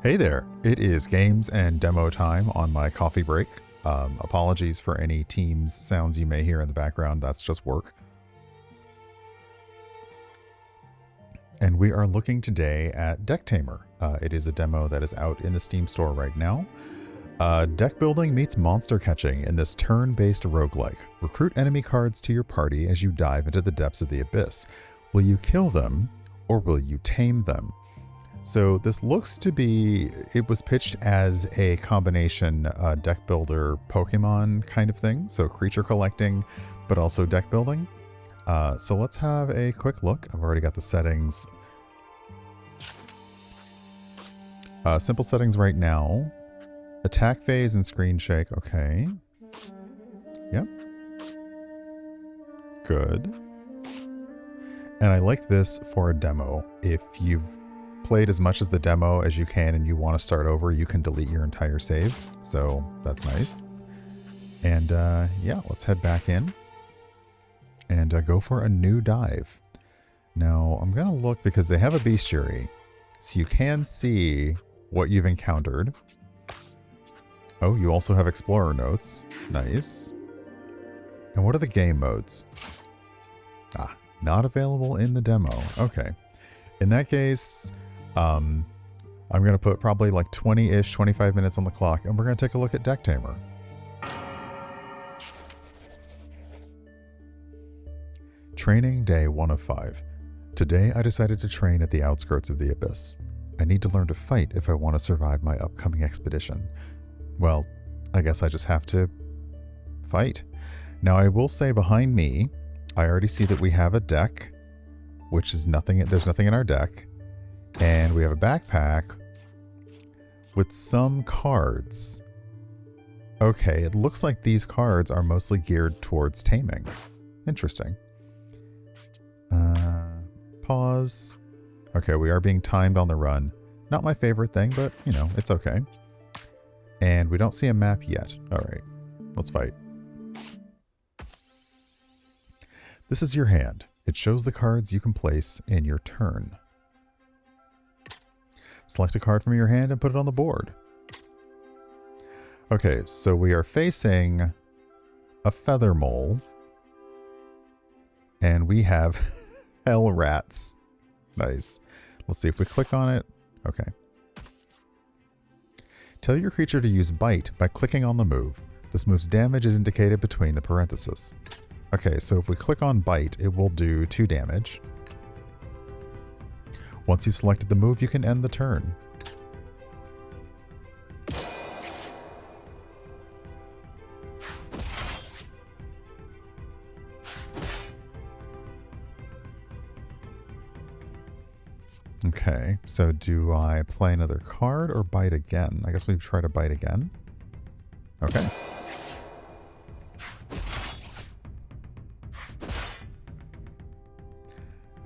Hey there, it is games and demo time on my coffee break. Apologies for any Teams sounds you may hear in the background, that's just work. And we are looking today at Decktamer. It is a demo that is out in the Steam store right now. Deck building meets monster catching in this turn-based roguelike. Recruit enemy cards to your party as you dive into the depths of the abyss. Will you kill them or will you tame them? So this looks to be, it was pitched as a combination deck builder Pokemon kind of thing. So creature collecting, but also deck building. So let's have a quick look. I've already got the settings. Simple settings right now. Attack phase and screen shake. Okay. Yep. Good. And I like this for a demo. If you've played as much as the demo as you can and you want to start over, you can delete your entire save. So that's nice. And yeah, let's head back in and go for a new dive. Now I'm going to look because they have a bestiary, so you can see what you've encountered. Oh, you also have explorer notes. Nice. And what are the game modes? Ah, not available in the demo. Okay. In that case, I'm going to put probably like 20-ish, 25 minutes on the clock, and we're going to take a look at Decktamer. Training day 1 of 5. Today I decided to train at the outskirts of the abyss. I need to learn to fight if I want to survive my upcoming expedition. Well, I guess I just have to fight. Now I will say behind me, I already see that we have a deck, which is nothing, there's nothing in our deck. And we have a backpack with some cards. Okay, it looks like these cards are mostly geared towards taming. Interesting. Pause. Okay, we are being timed on the run. Not my favorite thing, but, you know, it's okay. And we don't see a map yet. All right, let's fight. This is your hand. It shows the cards you can place in your turn. Select a card from your hand and put it on the board. Okay, so we are facing a feather mole. And we have hell rats. Nice. Let's see if we click on it. Okay. Tell your creature to use bite by clicking on the move. This move's damage is indicated between the parentheses. Okay, so if we click on bite, it will do 2 damage. Once you've selected the move, you can end the turn. Okay, so do I play another card or bite again? I guess we try to bite again. Okay.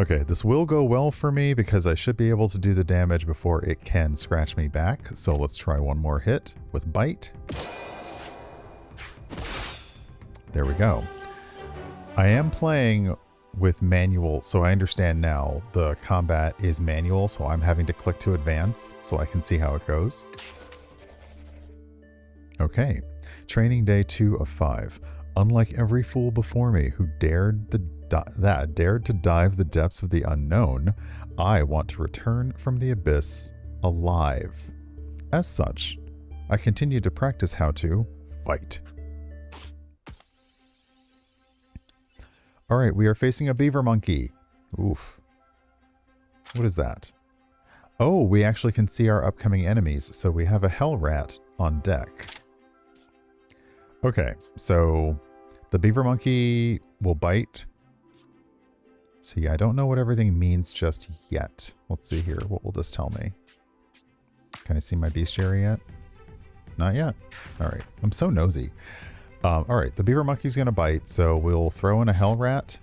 Okay, this will go well for me because I should be able to do the damage before it can scratch me back. So let's try one more hit with bite. There we go. I am playing with manual, so I understand now the combat is manual, so I'm having to click to advance so I can see how it goes. Okay, training day 2 of 5. Unlike every fool before me who dared to dive the depths of the unknown, I want to return from the abyss alive. As such, I continue to practice how to fight. Alright, we are facing a beaver monkey. Oof. What is that? Oh, we actually can see our upcoming enemies, so we have a hell rat on deck. Okay, so the beaver monkey will bite. See, I don't know what everything means just yet. Let's see here. What will this tell me? Can I see my bestiary yet? Not yet. All right. I'm so nosy. All right. The beaver monkey's going to bite, so we'll throw in a hell rat.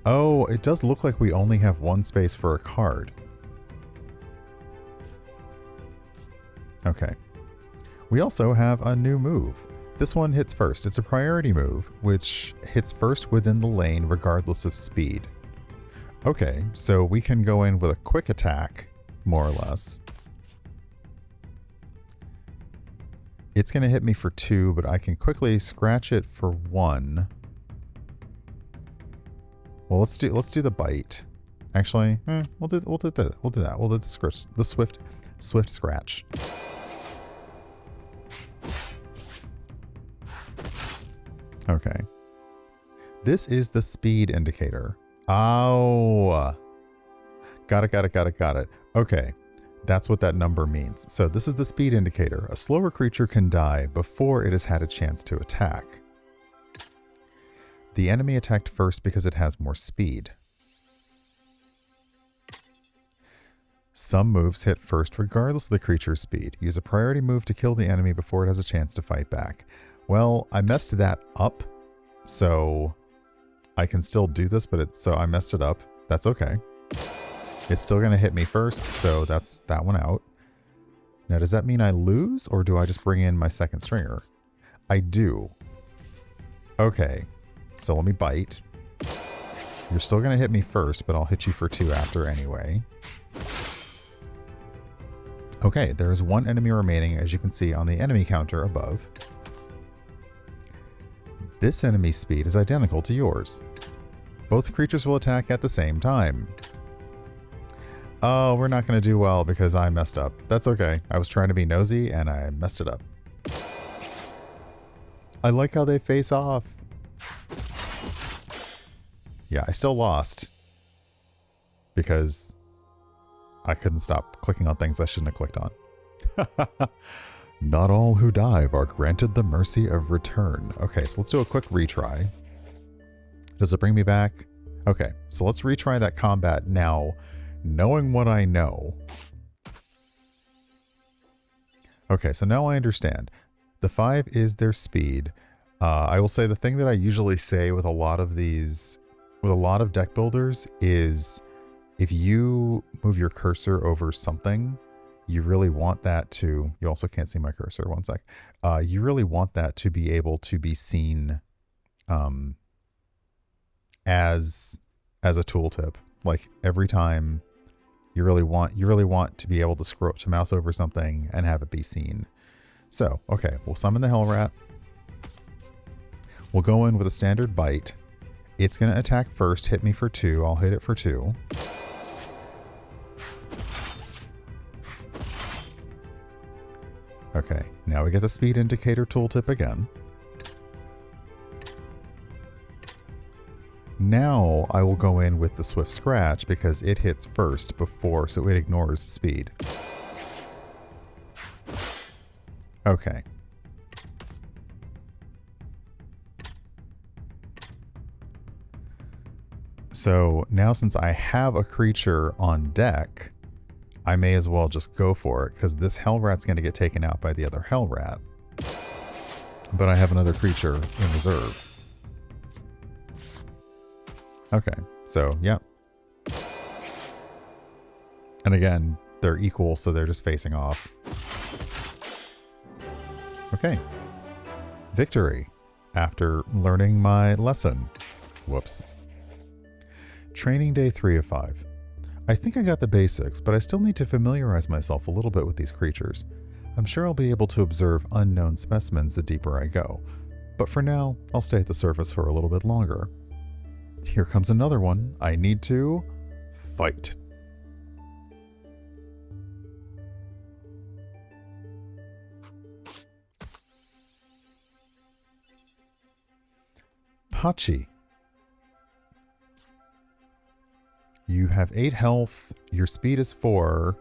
Oh, it does look like we only have 1 space for a card. Okay. We also have a new move. This one hits first. It's a priority move, which hits first within the lane regardless of speed. Okay, so we can go in with a quick attack, more or less. It's going to hit me for 2, but I can quickly scratch it for 1. Well, let's do the bite. Actually, we'll do that. We'll do the swift scratch. Okay. This is the speed indicator. Oh. Got it. Okay. That's what that number means. So this is the speed indicator. A slower creature can die before it has had a chance to attack. The enemy attacked first because it has more speed. Some moves hit first regardless of the creature's speed. Use a priority move to kill the enemy before it has a chance to fight back. Well, I messed that up, so I can still do this, but so I messed it up. That's okay. It's still going to hit me first, so that's that one out. Now, does that mean I lose, or do I just bring in my second stringer? I do. Okay, so let me bite. You're still going to hit me first, but I'll hit you for 2 after anyway. Okay, there is 1 enemy remaining, as you can see on the enemy counter above. This enemy's speed is identical to yours. Both creatures will attack at the same time. Oh, we're not going to do well because I messed up. That's okay. I was trying to be nosy and I messed it up. I like how they face off. Yeah, I still lost. Because I couldn't stop clicking on things I shouldn't have clicked on. Not all who dive are granted the mercy of return. Okay, so let's do a quick retry. Does it bring me back? Okay, so let's retry that combat now. Knowing what I know. Okay, so now I understand. The 5 is their speed. I will say the thing that I usually say with a lot of these, with a lot of deck builders is if you move your cursor over something, you really want that to, you also can't see my cursor, one sec. You really want that to be able to be seen as a tooltip. Like every time you really want to be able to scroll, to mouse over something and have it be seen. So, okay, we'll summon the Hell Rat. We'll go in with a standard bite. It's going to attack first, hit me for 2. I'll hit it for 2. Okay, now we get the speed indicator tooltip again. Now I will go in with the swift scratch because it hits first before, so it ignores speed. Okay. So now since I have a creature on deck, I may as well just go for it because this Hell Rat's going to get taken out by the other Hell Rat. But I have another creature in reserve. Okay, so, yeah. And again, they're equal, so they're just facing off. Okay. Victory. After learning my lesson. Whoops. Training day 3 of 5. I think I got the basics, but I still need to familiarize myself a little bit with these creatures. I'm sure I'll be able to observe unknown specimens the deeper I go. But for now, I'll stay at the surface for a little bit longer. Here comes another one. I need to fight. Pachi. You have 8 health. Your speed is 4.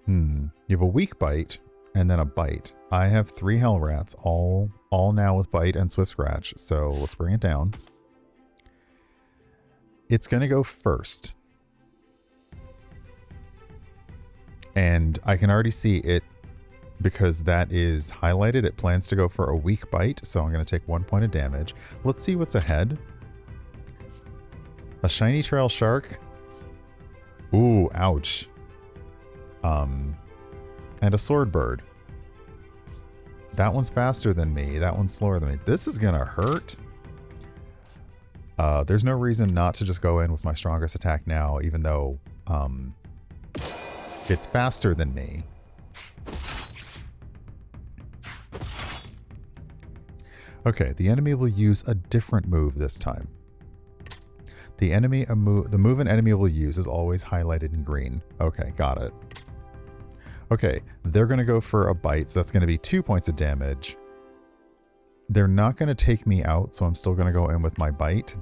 You have a weak bite and then a bite. I have 3 Hell Rats, all now with bite and swift scratch. So let's bring it down. It's going to go first. And I can already see it because that is highlighted. It plans to go for a weak bite, so I'm going to take 1 point of damage. Let's see what's ahead. A shiny trail shark. Ooh, ouch. And a sword bird. That one's faster than me. That one's slower than me. This is going to hurt. There's no reason not to just go in with my strongest attack now, even though it's faster than me. Okay, the enemy will use a different move this time. The move an enemy will use is always highlighted in green. Okay, got it. Okay, they're going to go for a bite, so that's going to be 2 points of damage. They're not going to take me out, so I'm still going to go in with my bite.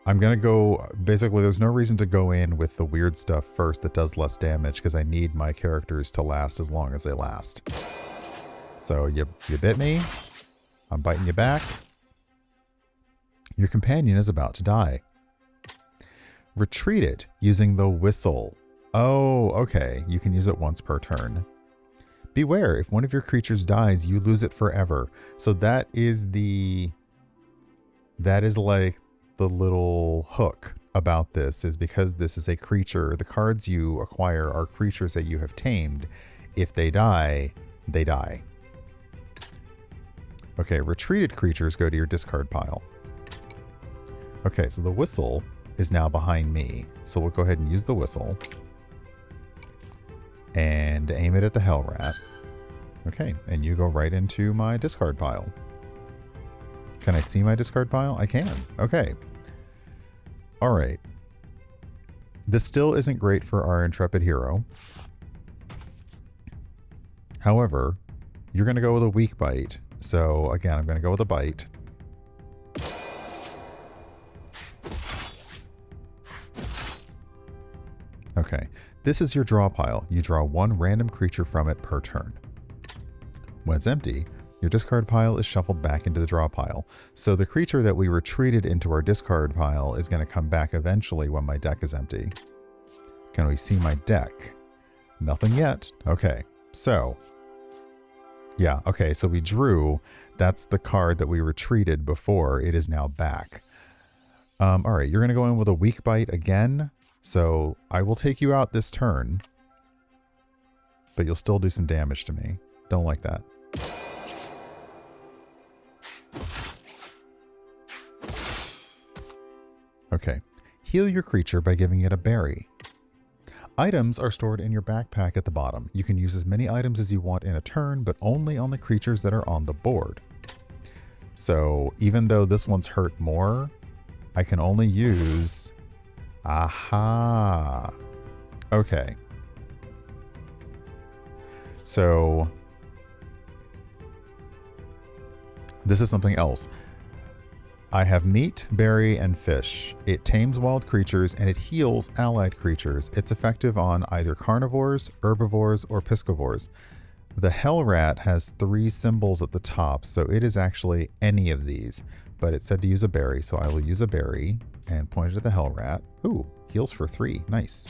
I'm going to go... Basically, there's no reason to go in with the weird stuff first that does less damage, because I need my characters to last as long as they last. So, you bit me. I'm biting you back. Your companion is about to die. Retreat it using the whistle. Oh, okay. You can use it once per turn. Beware, if one of your creatures dies, you lose it forever. So that is like the little hook about this, is because this is a creature, the cards you acquire are creatures that you have tamed. If they die, they die. Okay, retreated creatures go to your discard pile. Okay, so the whistle is now behind me. So we'll go ahead and use the whistle. And aim it at the Hell Rat. Okay, and you go right into my discard pile. Can I see my discard pile? I can. Okay. Alright. This still isn't great for our intrepid hero. However, you're going to go with a weak bite. So again, I'm going to go with a bite. Okay, this is your draw pile. You draw one random creature from it per turn. When it's empty, your discard pile is shuffled back into the draw pile. So the creature that we retreated into our discard pile is going to come back eventually when my deck is empty. Can we see my deck? Nothing yet. Okay, so... Yeah, okay, so we drew. That's the card that we retreated before. It is now back. Alright, you're going to go in with a weak bite again. So I will take you out this turn, but you'll still do some damage to me. Don't like that. Okay. Heal your creature by giving it a berry. Items are stored in your backpack at the bottom. You can use as many items as you want in a turn, but only on the creatures that are on the board. So even though this one's hurt more, I can only use... Aha. Okay. So this is something else. I have meat, berry, and fish. It tames wild creatures and it heals allied creatures. It's effective on either carnivores, herbivores, or piscivores. The Hell Rat has 3 symbols at the top, so it is actually any of these. But it said to use a berry, so I will use a berry and point it at the Hell Rat. Ooh, heals for 3. Nice.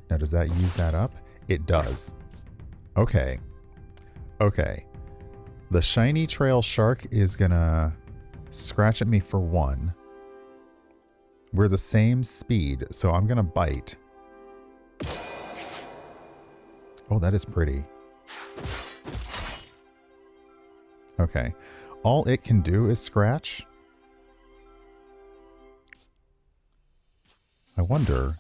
Now, does that use that up? It does. Okay. Okay. The Shiny Trail Shark is gonna scratch at me for 1. We're the same speed, so I'm gonna bite. Oh, that is pretty. Okay. All it can do is scratch. I wonder.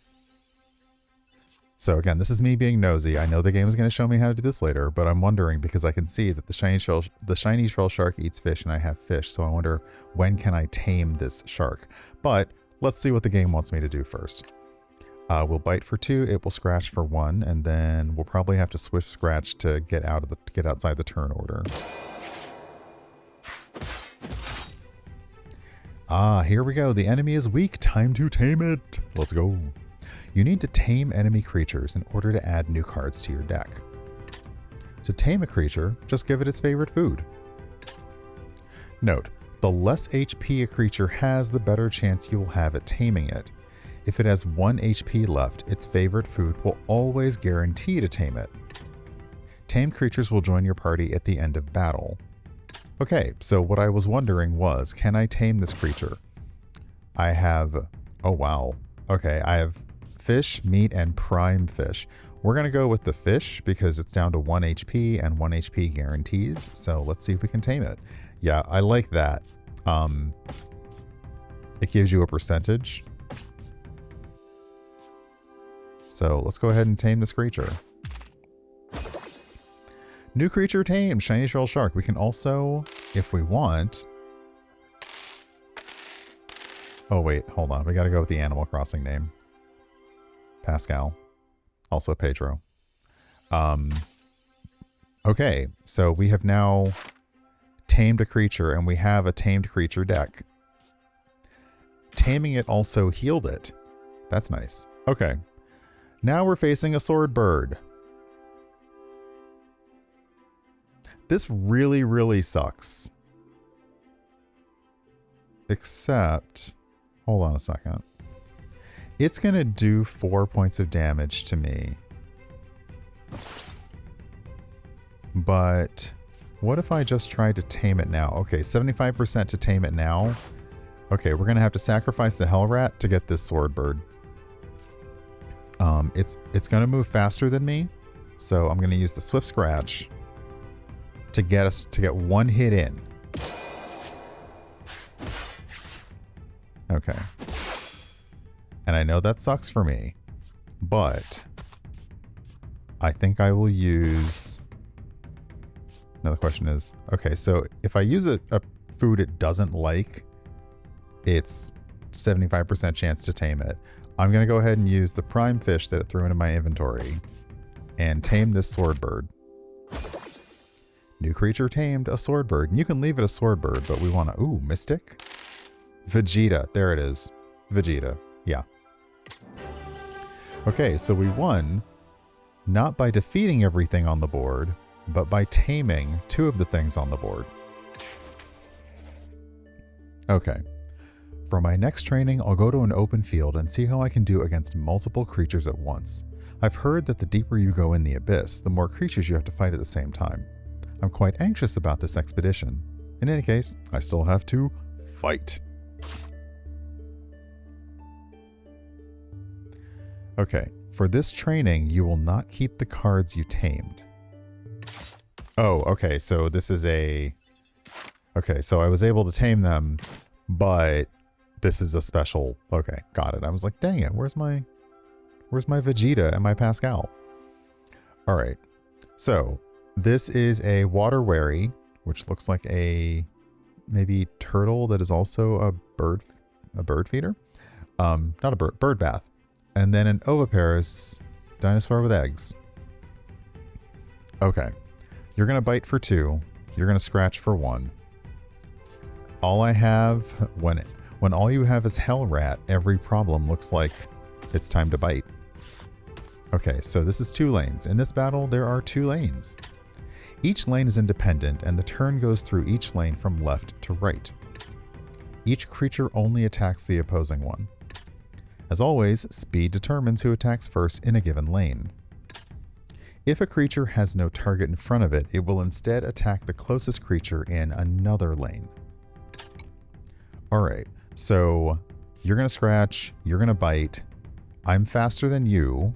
So again, this is me being nosy. I know the game is going to show me how to do this later, but I'm wondering because I can see that the shiny trail shark eats fish and I have fish. So I wonder, when can I tame this shark? But let's see what the game wants me to do first. We'll bite for 2. It will scratch for 1, and then we'll probably have to swift scratch to get outside the turn order. Ah, here we go. The enemy is weak. Time to tame it. Let's go. You need to tame enemy creatures in order to add new cards to your deck. To tame a creature, just give it its favorite food. Note, the less HP a creature has, the better chance you will have at taming it. If it has 1 HP left, its favorite food will always guarantee to tame it. Tamed creatures will join your party at the end of battle. Okay, so what I was wondering was, can I tame this creature? I have... Oh, wow. Okay, I have fish, meat, and prime fish. We're going to go with the fish because it's down to 1 HP and 1 HP guarantees. So let's see if we can tame it. Yeah, I like that. It gives you a percentage. So let's go ahead and tame this creature. New creature tamed, shiny shell shark. We can also, if we want... Oh wait, hold on. We gotta go with the Animal Crossing name. Pascal. Also Pedro. Okay, so we have now tamed a creature, and we have a tamed creature deck. Taming it also healed it. That's nice. Okay. Now we're facing a sword bird. This really, really sucks. Except, hold on a second. It's going to do 4 points of damage to me. But what if I just tried to tame it now? Okay, 75% to tame it now. Okay, we're going to have to sacrifice the Hell Rat to get this sword bird. It's going to move faster than me, so I'm going to use the Swift Scratch to get one hit in. Okay. And I know that sucks for me, but I think I will use... Now the question is, okay, so if I use a food it doesn't like, it's 75% chance to tame it. I'm going to go ahead and use the prime fish that it threw into my inventory and tame this sword bird. New creature tamed, a sword bird. And you can leave it a sword bird, but we want to... Ooh, Mystic? Vegeta. There it is. Vegeta. Yeah. Okay, so we won not by defeating everything on the board, but by taming 2 of the things on the board. Okay. For my next training, I'll go to an open field and see how I can do against multiple creatures at once. I've heard that the deeper you go in the abyss, the more creatures you have to fight at the same time. I'm quite anxious about this expedition. In any case, I still have to fight. Okay, for this training, you will not keep the cards you tamed. Oh, okay, so this is a... Okay, so I was able to tame them, but this is a special... Okay, got it. I was like, dang it, where's my Vegeta and my Pascal? All right, so this is a water wary, which looks like a maybe turtle that is also a bird feeder. Not a bird bath. And then an oviparous dinosaur with eggs. Okay. You're going to bite for 2. You're going to scratch for 1. All I have, when all you have is Hell Rat, every problem looks like it's time to bite. Okay, so this is 2 lanes. In this battle, there are 2 lanes. Each lane is independent, and the turn goes through each lane from left to right. Each creature only attacks the opposing one. As always, speed determines who attacks first in a given lane. If a creature has no target in front of it, it will instead attack the closest creature in another lane. Alright, so you're going to scratch, you're going to bite. I'm faster than you.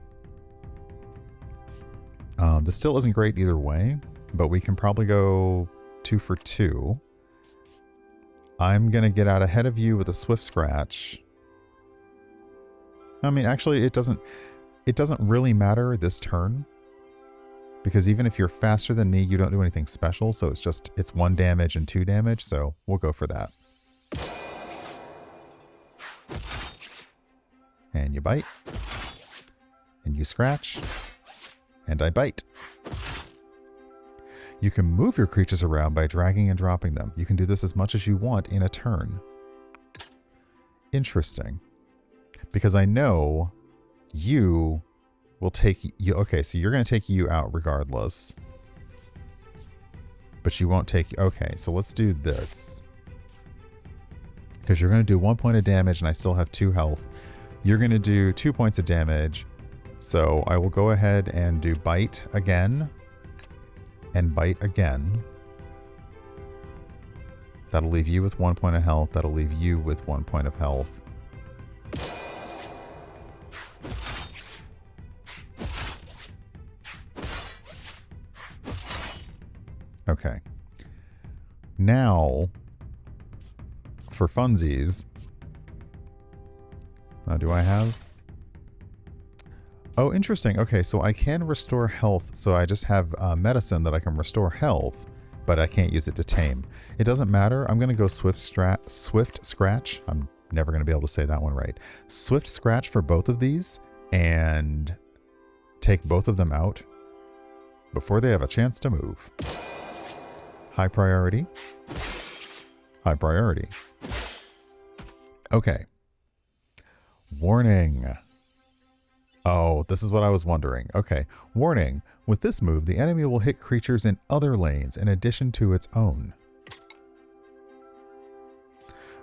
This still isn't great either way, but we can probably go 2 for 2. I'm going to get out ahead of you with a Swift Scratch. I mean, actually, it doesn't really matter this turn, because even if you're faster than me, you don't do anything special, so it's 1 damage and 2 damage, so we'll go for that. And you bite. And you scratch. And I bite. You can move your creatures around by dragging and dropping them. You can do this as much as you want in a turn. Interesting. Because I know you will take you. Okay, so you're going to take you out regardless. But you won't take... Okay, so let's do this. Because you're going to do 1 point of damage and I still have 2 health. You're going to do 2 points of damage. So I will go ahead and do bite again. And bite again. That'll leave you with 1 point of health. That'll leave you with 1 point of health. Okay. Now, for funsies, now do I have? Oh, interesting. Okay, so I can restore health. So I just have medicine that I can restore health, but I can't use it to tame. It doesn't matter. I'm going to go Swift Scratch. I'm never going to be able to say that one right. Swift Scratch for both of these and take both of them out before they have a chance to move. High priority. High priority. Okay. Warning. Oh, this is what I was wondering. Okay. Warning. With this move, the enemy will hit creatures in other lanes in addition to its own.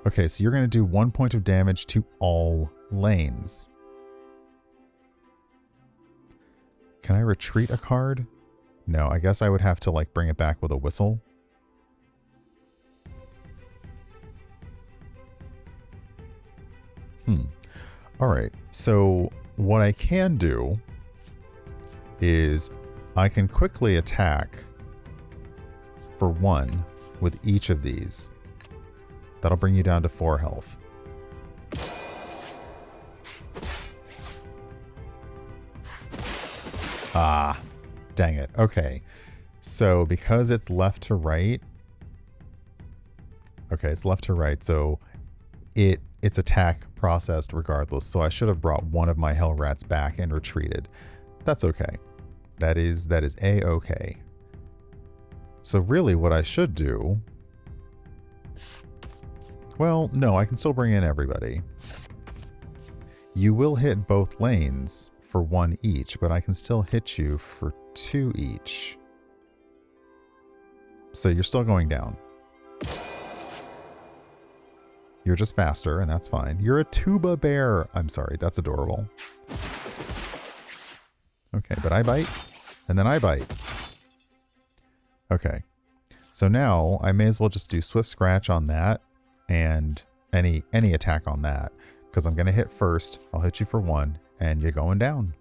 Okay, so you're going to do 1 point of damage to all lanes. Can I retreat a card? No, I guess I would have to like bring it back with a whistle. All right, so what I can do is I can quickly attack for 1 with each of these. That'll bring you down to 4 health. Ah, dang it. Okay, so because it's left to right. Okay, it's left to right, so its attack processed regardless. So I should have brought one of my hell rats back and retreated. That's okay. That is A-okay. So really what I should do... Well, no, I can still bring in everybody. You will hit both lanes for 1 each, but I can still hit you for 2 each. So you're still going down. You're just faster, and that's fine. You're a tuba bear. I'm sorry, that's adorable. Okay, but I bite, and then I bite. Okay, so now I may as well just do Swift Scratch on that, and any attack on that, because I'm going to hit first. I'll hit you for 1, and you're going down.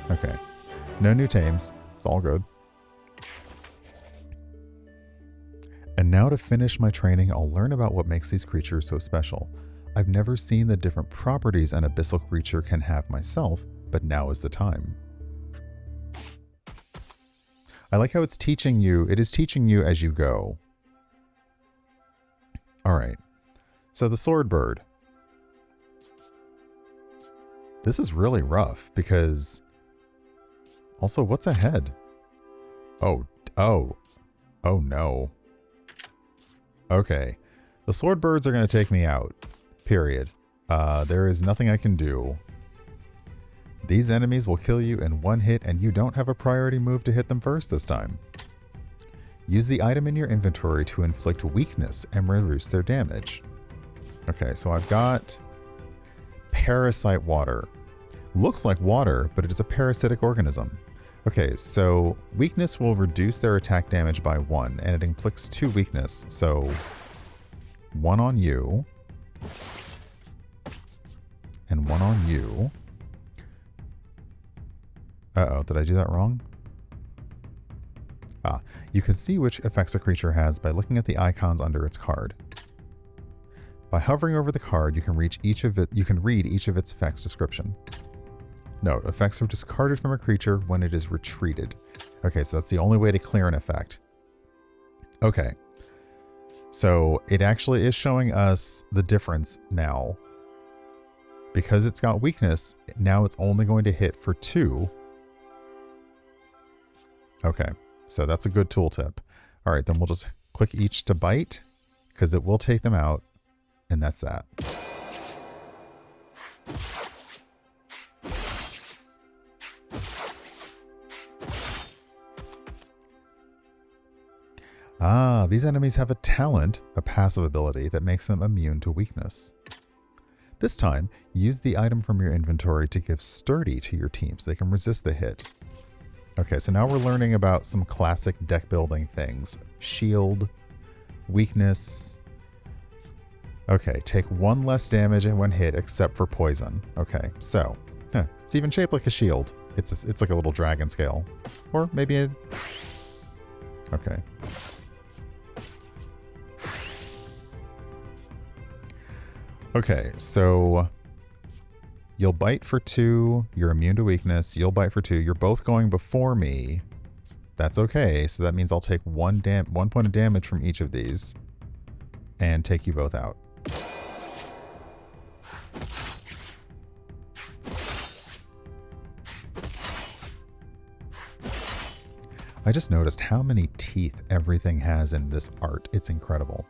Okay, no new tames. It's all good. And now to finish my training, I'll learn about what makes these creatures so special. I've never seen the different properties an abyssal creature can have myself, but now is the time. I like how it's teaching you, it is teaching you as you go. Alright, so the sword bird. This is really rough because... Also, what's ahead? Oh no. Okay, the sword birds are going to take me out, period. There is nothing I can do. These enemies will kill you in 1 hit, and you don't have a priority move to hit them first this time. Use the item in your inventory to inflict weakness and reduce their damage. Okay, so I've got parasite water. Looks like water, but it is a parasitic organism. Okay, so weakness will reduce their attack damage by 1, and it inflicts 2 weakness. So 1 on you, and 1 on you. Uh-oh, did I do that wrong? Ah, you can see which effects a creature has by looking at the icons under its card. By hovering over the card, you can read each of its effects description. Note, effects are discarded from a creature when it is retreated. Okay, so that's the only way to clear an effect. Okay. So it actually is showing us the difference now. Because it's got weakness, now it's only going to hit for 2. Okay, so that's a good tooltip. All right, then we'll just click each to bite, because it will take them out, and that's that. Ah, these enemies have a talent, a passive ability, that makes them immune to weakness. This time, use the item from your inventory to give sturdy to your team so they can resist the hit. Okay, so now we're learning about some classic deck building things. Shield, weakness. Okay, take 1 less damage in 1 hit except for poison. Okay, so, it's even shaped like a shield. It's like a little dragon scale. Or maybe a... Okay. Okay, so you'll bite for 2. You're immune to weakness. You'll bite for 2. You're both going before me. That's okay. So that means I'll take 1 point of damage from each of these and take you both out. I just noticed how many teeth everything has in this art. It's incredible.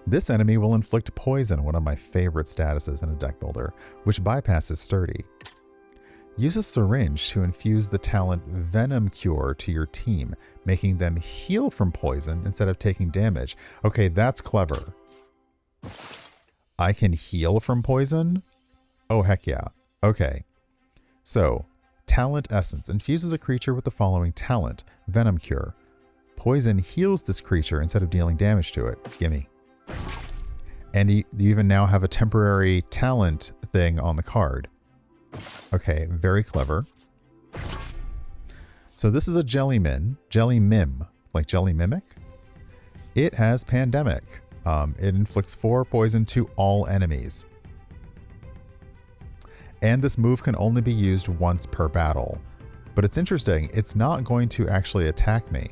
This enemy will inflict poison, one of my favorite statuses in a deck builder, which bypasses sturdy. Use a syringe to infuse the talent Venom Cure to your team, making them heal from poison instead of taking damage. Okay, that's clever. I can heal from poison? Oh, heck yeah. Okay. So, Talent Essence infuses a creature with the following talent, Venom Cure. Poison heals this creature instead of dealing damage to it. Gimme. And you even now have a temporary talent thing on the card. Okay, very clever. So this is a Jelly Mim, like Jelly Mimic. It has Pandemic. It inflicts 4 poison to all enemies. And this move can only be used once per battle. But it's interesting, it's not going to actually attack me.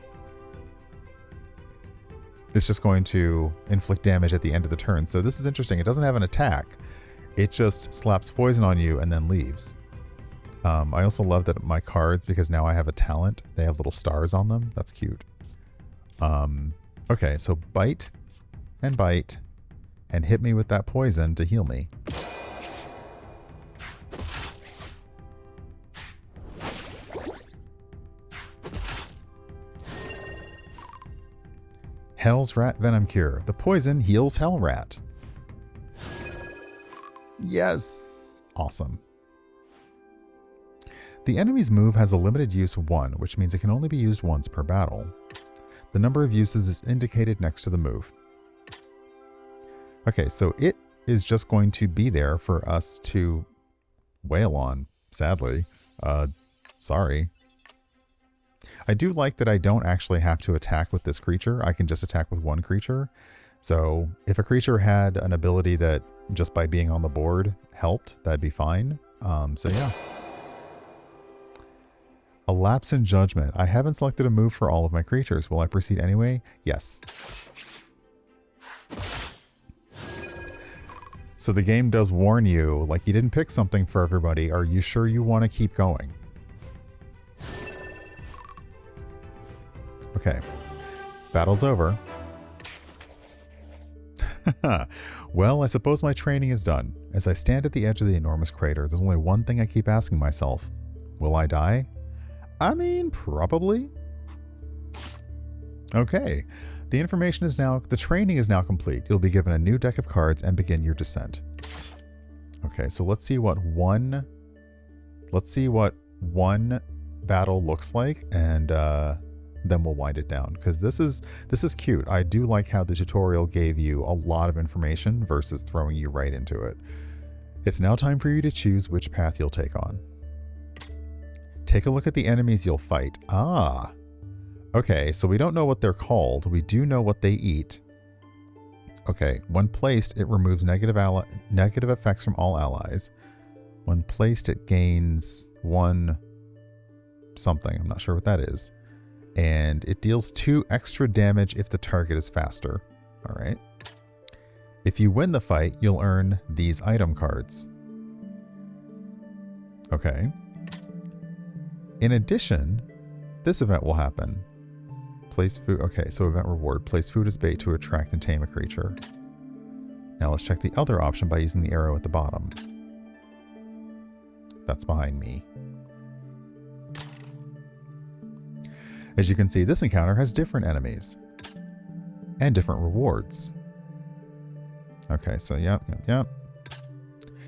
It's just going to inflict damage at the end of the turn. So this is interesting. It doesn't have an attack. It just slaps poison on you and then leaves. I also love that my cards, because now I have a talent, they have little stars on them. That's cute. Okay, so bite, and hit me with that poison to heal me. Hell's Rat Venom Cure. The poison heals Hell Rat. Yes! Awesome. The enemy's move has a limited use 1, which means it can only be used once per battle. The number of uses is indicated next to the move. Okay, so it is just going to be there for us to wail on, sadly. Sorry. I do like that I don't actually have to attack with this creature. I can just attack with one creature. So if a creature had an ability that just by being on the board helped, that'd be fine. So yeah. A Lapse in Judgment. I haven't selected a move for all of my creatures. Will I proceed anyway? Yes. So the game does warn you, like, you didn't pick something for everybody. Are you sure you want to keep going? Okay. Battle's over. Well, I suppose my training is done. As I stand at the edge of the enormous crater, there's only one thing I keep asking myself. Will I die? I mean, probably. Okay. The training is now complete. You'll be given a new deck of cards and begin your descent. Okay, so let's see what one battle looks like, and then we'll wind it down, because this is cute. I do like how the tutorial gave you a lot of information versus throwing you right into it. It's now time for you to choose which path you'll take on. Take a look at the enemies you'll fight. Ah. Okay, so we don't know what they're called. We do know what they eat. Okay, when placed, it removes negative effects from all allies. When placed, it gains 1 something. I'm not sure what that is. And it deals 2 extra damage if the target is faster. All right. If you win the fight, you'll earn these item cards. Okay. In addition, this event will happen. Place food. Okay, so event reward. Place food as bait to attract and tame a creature. Now let's check the other option by using the arrow at the bottom. That's behind me. As you can see, this encounter has different enemies and different rewards. Okay, so yep.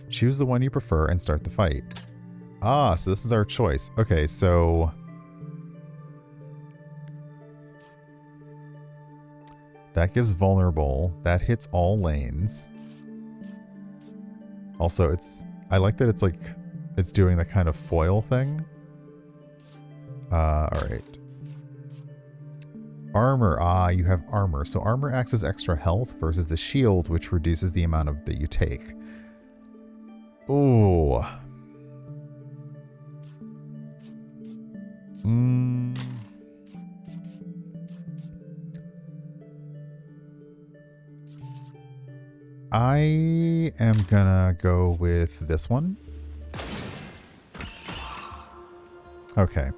Choose the one you prefer and start the fight. Ah, so this is our choice. Okay, so that gives vulnerable. That hits all lanes. Also, I like that it's doing the kind of foil thing. All right. Armor. Ah, you have armor. So armor acts as extra health versus the shield, which reduces the amount of that you take. Ooh. I am gonna go with this one. Okay.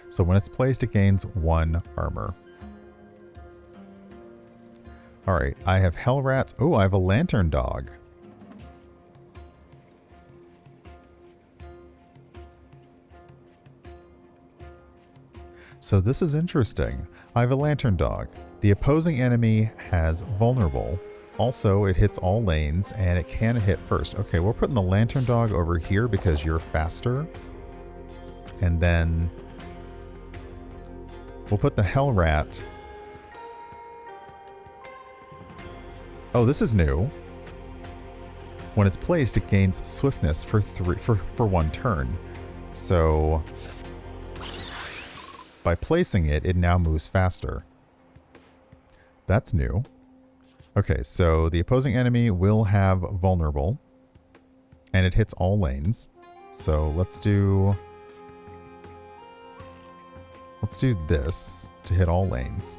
So when it's placed, it gains 1 armor. Alright, I have hell rats. Oh, I have a lantern dog. So this is interesting. I have a lantern dog. The opposing enemy has vulnerable. Also, it hits all lanes, and it can hit first. Okay, we're putting the lantern dog over here because you're faster. And then we'll put the hell rat. Oh, this is new. When it's placed, it gains swiftness for 1 turn. So by placing it, it now moves faster. That's new. Okay, so the opposing enemy will have vulnerable, and it hits all lanes. So let's do this to hit all lanes.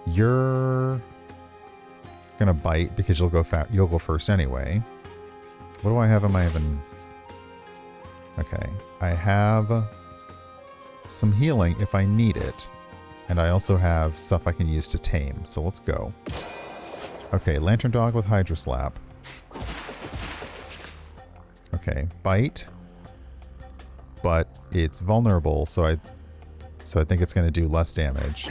You're gonna bite because you'll go first anyway. What do I have? Am I even? Okay, I have some healing if I need it, and I also have stuff I can use to tame. So let's go. Okay, lantern dog with hydro slap. Okay, bite, but it's vulnerable, so I think it's going to do less damage.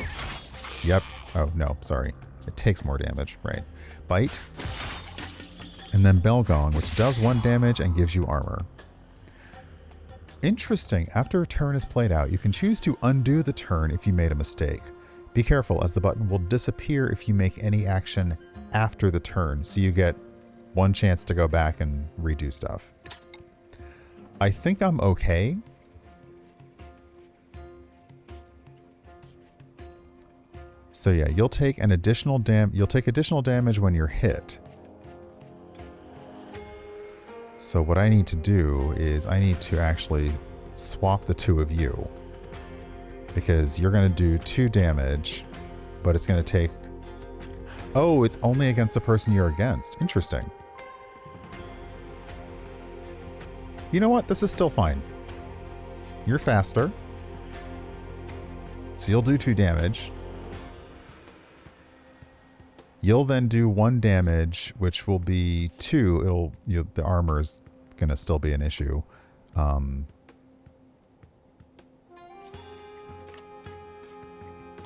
Yep. Oh no, sorry. It takes more damage. Right. Bite, and then bell gong, which does 1 damage and gives you armor. Interesting. After a turn is played out, you can choose to undo the turn if you made a mistake. Be careful, as the button will disappear if you make any action after the turn, so you get 1 chance to go back and redo stuff. I think I'm okay. So yeah, you'll take additional damage when you're hit. So what I need to do is I need to actually swap the 2 of you, because you're going to do 2 damage, but it's going to take... Oh, it's only against the person you're against. Interesting. You know what? This is still fine. You're faster. So you'll do 2 damage. You'll then do 1 damage, which will be 2. The armor's going to still be an issue.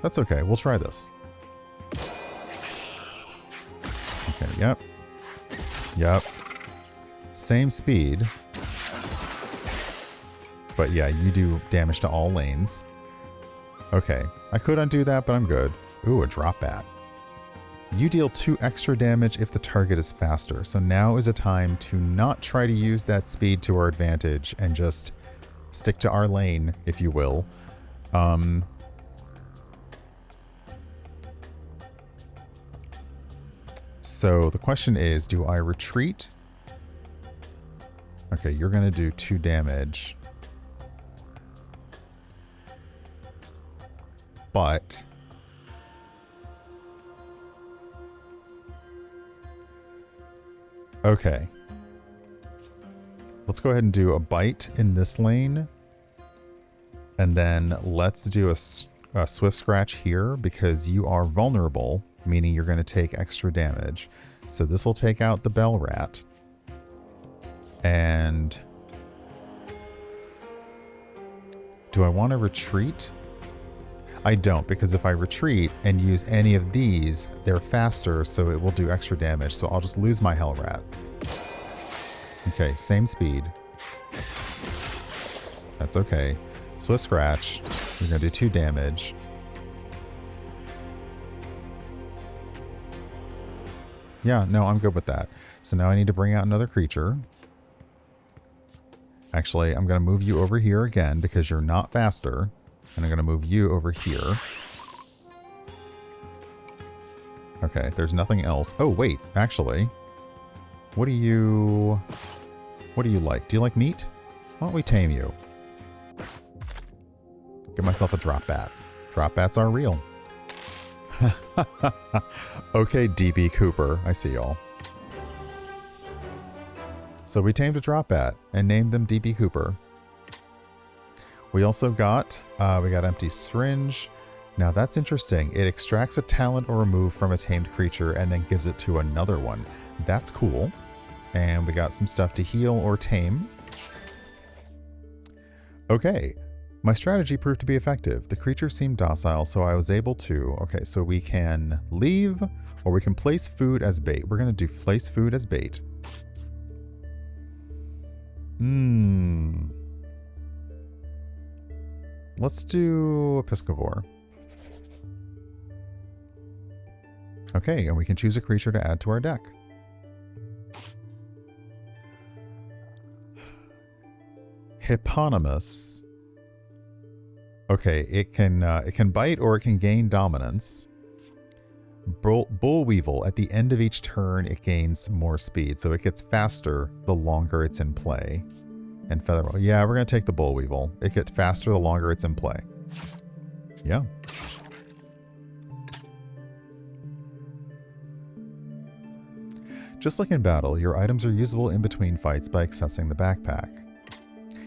That's okay. We'll try this. Okay, yep. Yep. Same speed. But yeah, you do damage to all lanes. Okay. I could undo that, but I'm good. Ooh, a drop bat. You deal 2 extra damage if the target is faster. So now is a time to not try to use that speed to our advantage and just stick to our lane, if you will. So the question is, do I retreat? Okay, you're going to do 2 damage. But... Okay. Let's go ahead and do a bite in this lane. And then let's do a swift scratch here, because you are vulnerable, meaning you're going to take extra damage. So this will take out the bell rat. And do I want to retreat? I don't, because if I retreat and use any of these, they're faster, so it will do extra damage. So I'll just lose my hell rat. Okay, same speed. That's okay. Swift scratch. You're going to do 2 damage. Yeah, no, I'm good with that. So now I need to bring out another creature. Actually, I'm going to move you over here again because you're not faster. And I'm going to move you over here. Okay, there's nothing else. Oh, wait, actually. What do you like? Do you like meat? Why don't we tame you? Get myself a drop bat. Drop bats are real. Okay, DB Cooper. I see y'all. So we tamed a drop bat and named them DB Cooper. We also got, we got empty syringe. Now that's interesting. It extracts a talent or a move from a tamed creature and then gives it to another one. That's cool. And we got some stuff to heal or tame. Okay. My strategy proved to be effective. The creature seemed docile, so I was able to... Okay, so we can leave, or we can place food as bait. We're going to do place food as bait. Let's do a Piscivore. Okay, and we can choose a creature to add to our deck. Hipponomus. Okay, it can bite or it can gain dominance. Bullweevil. At the end of each turn, it gains more speed, so it gets faster the longer it's in play. And Featherwell. Yeah, we're going to take the Bullweevil. It gets faster the longer it's in play. Yeah. Just like in battle, your items are usable in between fights by accessing the backpack.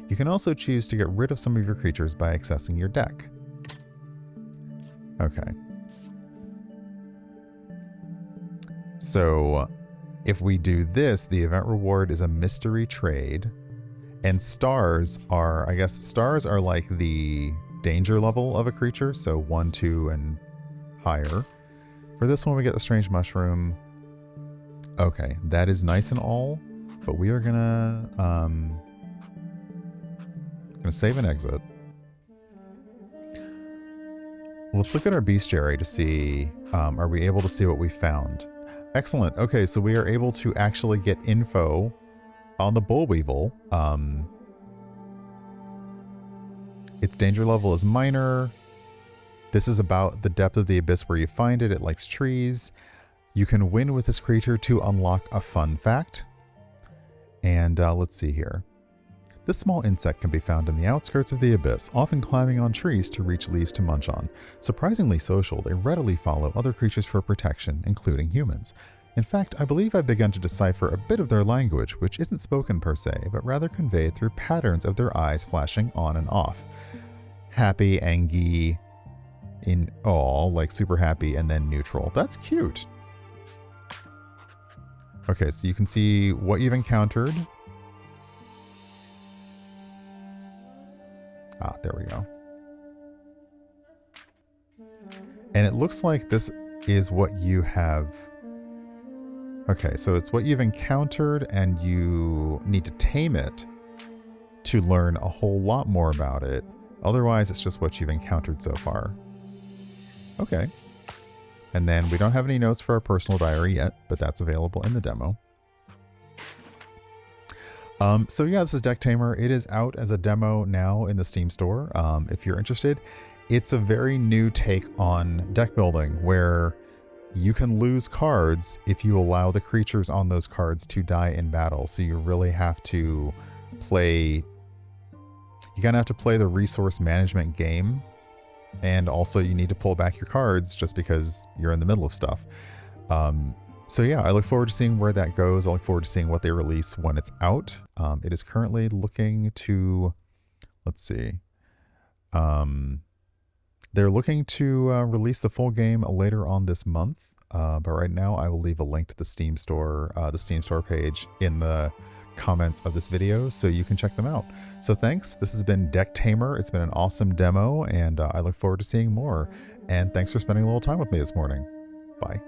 You can also choose to get rid of some of your creatures by accessing your deck. Okay. So, if we do this, the event reward is a mystery trade. And stars are, I guess, stars are like the danger level of a creature. So 1, 2, and higher. For this one, we get the strange mushroom. Okay, that is nice and all. But we are gonna save and exit. Let's look at our bestiary to see, are we able to see what we found? Excellent. Okay, so we are able to actually get info on the Bullweevil. Its danger level is minor. This is about the depth of the abyss where you find it. It likes trees. You can win with this creature to unlock a fun fact. And let's see here. This small insect can be found in the outskirts of the abyss, often climbing on trees to reach leaves to munch on. Surprisingly social, they readily follow other creatures for protection, including humans. In fact, I believe I've begun to decipher a bit of their language, which isn't spoken per se, but rather conveyed through patterns of their eyes flashing on and off. Happy, angry, in awe, like super happy, and then neutral. That's cute. Okay, so you can see what you've encountered. Ah, there we go. And it looks like this is what you have. Okay, so it's what you've encountered, and you need to tame it to learn a whole lot more about it. Otherwise, it's just what you've encountered so far. Okay. And then we don't have any notes for our personal diary yet, but that's available in the demo. So yeah, this is Decktamer. It is out as a demo now in the Steam store. If you're interested, it's a very new take on deck building where you can lose cards if you allow the creatures on those cards to die in battle. So you really have to play, you kind of have to play the resource management game. And also you need to pull back your cards just because you're in the middle of stuff. So yeah, I look forward to seeing where that goes. I look forward to seeing what they release when it's out. It is currently looking to, let's see. They're looking to release the full game later on this month. But right now I will leave a link to the Steam store page in the comments of this video so you can check them out. So thanks. This has been Decktamer. It's been an awesome demo, and I look forward to seeing more. And thanks for spending a little time with me this morning. Bye.